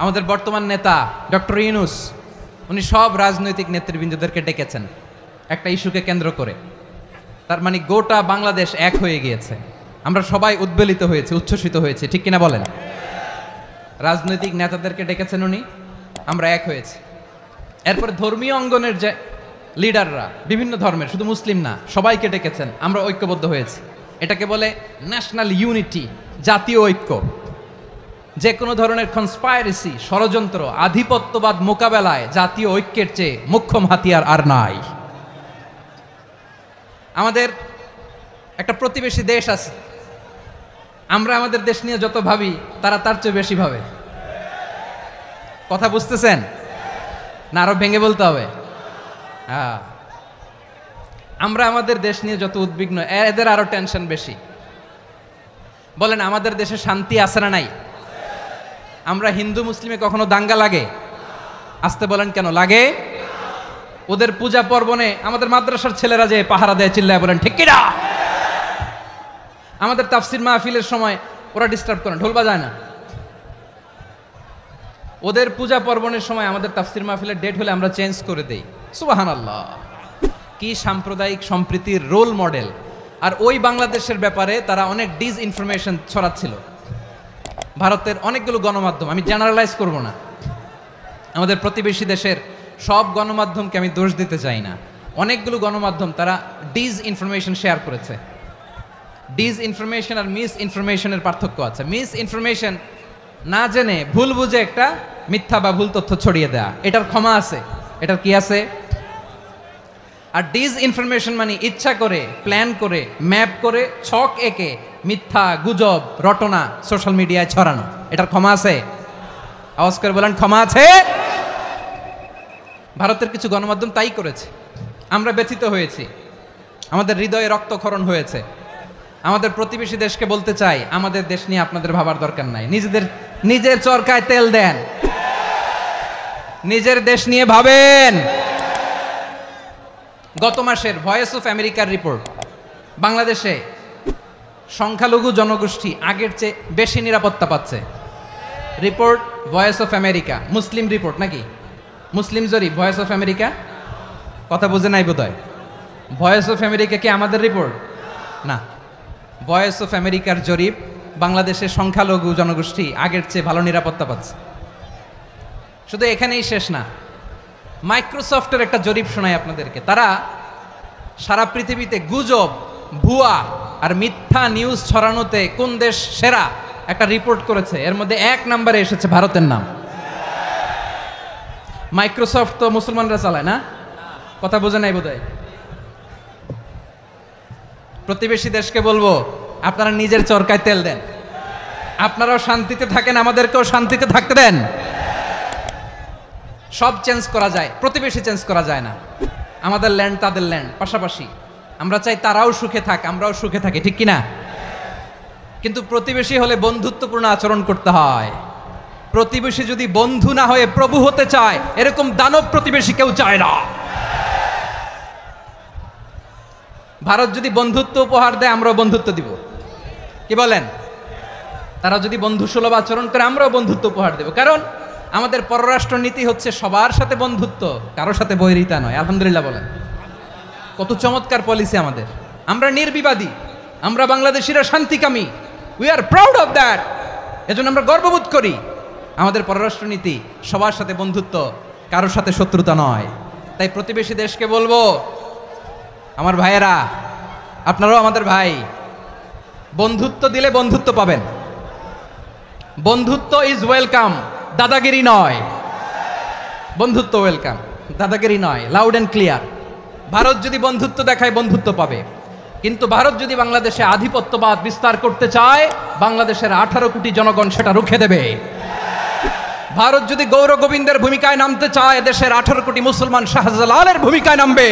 আমাদের বর্তমান নেতা ডক্টর ইউনূস উনি সব রাজনৈতিক নেতৃবৃন্দদেরকে ডেকেছেন একটা ইস্যুকে কেন্দ্র করে। তার মানে গোটা বাংলাদেশ এক হয়ে গিয়েছে, আমরা সবাই উদ্বেলিত হয়েছে, উচ্ছ্বসিত হয়েছে, ঠিক কিনা বলেন? রাজনৈতিক নেতাদেরকে ডেকেছেন উনি, আমরা এক হয়েছি। এরপরে ধর্মীয় অঙ্গনের যে লিডাররা, বিভিন্ন ধর্মের, শুধু মুসলিম না, সবাইকে ডেকেছেন, আমরা ঐক্যবদ্ধ হয়েছি। এটাকে বলে ন্যাশনাল ইউনিটি, জাতীয় ঐক্য। যে কোনো ধরনের কনস্পাইরেসি, ষড়যন্ত্র, আধিপত্যবাদ মোকাবেলায় জাতীয় ঐক্যের চেয়ে মোক্ষম হাতিয়ার আর নাই। আমাদের একটা প্রতিবেশী দেশ আছে, আমরা আমাদের দেশ নিয়ে যত ভাবি তারা তার চেয়ে বেশি ভাবে। কথা বুঝতেছেন না? আরো ভেঙে বলতে হবে। আমরা আমাদের দেশ নিয়ে যত উদ্বিগ্ন, এদের আরো টেনশন বেশি। বলেন, আমাদের দেশে শান্তি আছে না নাই? আমরা হিন্দু মুসলিমে কখনো দাঙ্গা লাগে? আসতে বলেন, কেন লাগে? ওদের পূজা পার্বণে আমাদের মাদ্রাসার ছেলেরা যে পাহারা দেয়, চিল্লায় বলেন ঠিক কিনা? আমাদের তাফসির মাহফিলের সময় ওরা ডিস্টার্ব করে, ঢোল বাজায় না। ওদের পূজা পার্বণের সময় আমাদের তাফসির মাহফিলের ডেট হলে আমরা চেঞ্জ করে দেই। সুবহানাল্লাহ, কি সাম্প্রদায়িক সম্প্রীতির রোল মডেল। আর ওই বাংলাদেশের ব্যাপারে তারা অনেক ডিসইনফরমেশন ছড়াচ্ছিল। ভারতের অনেকগুলো গণমাধ্যম, আমি জেনারেলাইজ করব না, আমাদের প্রতিবেশী দেশের সব গণমাধ্যমকে আমি দোষ দিতে চাই না, অনেকগুলো গণমাধ্যম তারা ডিসইনফরমেশন শেয়ার করেছে। ডিসইনফরমেশন আর মিস ইনফরমেশনের পার্থক্য আছে। মিস ইনফরমেশন না জেনে ভুল বুঝে একটা মিথ্যা বা ভুল তথ্য ছড়িয়ে দেয়া, এটার ক্ষমা আছে, এটার কি আছে? আর ডিসইনফরমেশন মানে ইচ্ছা করে, প্ল্যান করে, ম্যাপ করে, ছক এঁকে মিথ্যা, গুজব, রটনা সোশ্যাল মিডিয়ায় ছড়ানো, এটার ক্ষমা আছে? আওয়াজ করে বলেন, ক্ষমা আছে? ভারতের কিছু গণমাধ্যম তাই করেছে, আমরা ব্যথিত হয়েছি, আমাদের হৃদয়ে রক্তক্ষরণ হয়েছে। আমাদের প্রতিবেশী দেশকে বলতে চাই, আমাদের দেশ নিয়ে আপনাদের ভাবার দরকার নাই, নিজের চরকায় তেল দেন, নিজের দেশ নিয়ে ভাবেন। গত মাসের ভয়েস অফ আমেরিকার রিপোর্ট, বাংলাদেশে সংখ্যালঘু জনগোষ্ঠী আগের চেয়ে বেশি নিরাপত্তা পাচ্ছে। Report voice of America, Muslim report নাকি? মুসলিম জরিপ, ভয়েস অফ আমেরিকা। কথা বুঝে নাই বোধহয়। ভয়েস অফ আমেরিকা কি আমাদের রিপোর্ট? না, ভয়েস অফ আমেরিকার জরিপ, বাংলাদেশের সংখ্যালঘু জনগোষ্ঠী আগের চেয়ে ভালো নিরাপত্তা পাচ্ছে। শুধু এখানেই শেষ না, মাইক্রোসফটের একটা জরিপ শোনায় আপনাদেরকে। তারা সারা পৃথিবীতে গুজব, ভুয়া আর মিথ্যা নিউজ ছড়ানোতে কোন দেশ সেরা একটা রিপোর্ট করেছে, এর মধ্যে 1 নম্বরে এসেছে ভারতের নাম। মাইক্রোসফট তো মুসলমানরা চালায় না? কথা বোঝে নাই বোধহয়। প্রতিবেশী দেশকে বলবো, আপনারা নিজের চরকায় তেল দেন, আপনারাও শান্তিতে থাকেন, আমাদেরকেও শান্তিতে থাকতে দেন। সব চেঞ্জ করা যায়, প্রতিবেশী চেঞ্জ করা যায় না। আমাদের ল্যান্ড তাদের ল্যান্ড, পাশাপাশি। আমরা চাই তারাও সুখে থাক, আমরাও সুখে থাকি, ঠিক কিনা? কিন্তু প্রতিবেশী হলে বন্ধুত্বপূর্ণ আচরণ করতে হয়। প্রতিবেশী যদি বন্ধু না হয়ে প্রভু হতে চায়, এরকম দানব প্রতিবেশী কেউ চায় না। ভারত যদি বন্ধুত্ব উপহার দেয়, আমরাও বন্ধুত্ব দিব, কি বলেন? তারা যদি বন্ধুসুলভ আচরণ করে, আমরাও বন্ধুত্ব উপহার দেব। কারণ আমাদের পররাষ্ট্র নীতি হচ্ছে সবার সাথে বন্ধুত্ব, কারোর সাথে বৈরিতা নয়। আলহামদুলিল্লাহ বলেন, কত চমৎকার পলিসি আমাদের। আমরা নির্বিবাদী, আমরা বাংলাদেশিরা শান্তিকামী, we are proud of that. এজন্য আমরা গর্ববোধ করি। আমাদের পররাষ্ট্র নীতি সবার সাথে বন্ধুত্ব, কারোর সাথে শত্রুতা নয়। তাই প্রতিবেশী দেশকে বলবো, আমার ভাইয়েরা, আপনারাও আমাদের ভাই, বন্ধুত্ব দিলে বন্ধুত্ব পাবেন। বন্ধুত্ব ইজ ওয়েলকাম, দাদাগিরি নয়। বন্ধুত্ব ওয়েলকাম, দাদাগিরি নয়, লাউড অ্যান্ড ক্লিয়ার। ভারত যদি বন্ধুত্ব দেখায়, বন্ধুত্ব পাবে। কিন্তু ভারত যদি বাংলাদেশে আধিপত্যবাদ বিস্তার করতে চায়, বাংলাদেশের 18 কোটি জনগণ সেটা রুখে দেবে। ভারত যদি গৌর গোবিন্দের ভূমিকায় নামতে চায়, দেশের 18 কোটি মুসলমান শাহজালালের ভূমিকায় নামবে।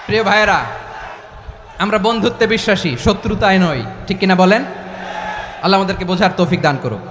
প্রিয় ভাইয়েরা, আমরা বন্ধুত্বে বিশ্বাসী, শত্রুতায় নই, ঠিক কিনা বলেন? আল্লাহ আমাদেরকে বোঝার তৌফিক দান করুক।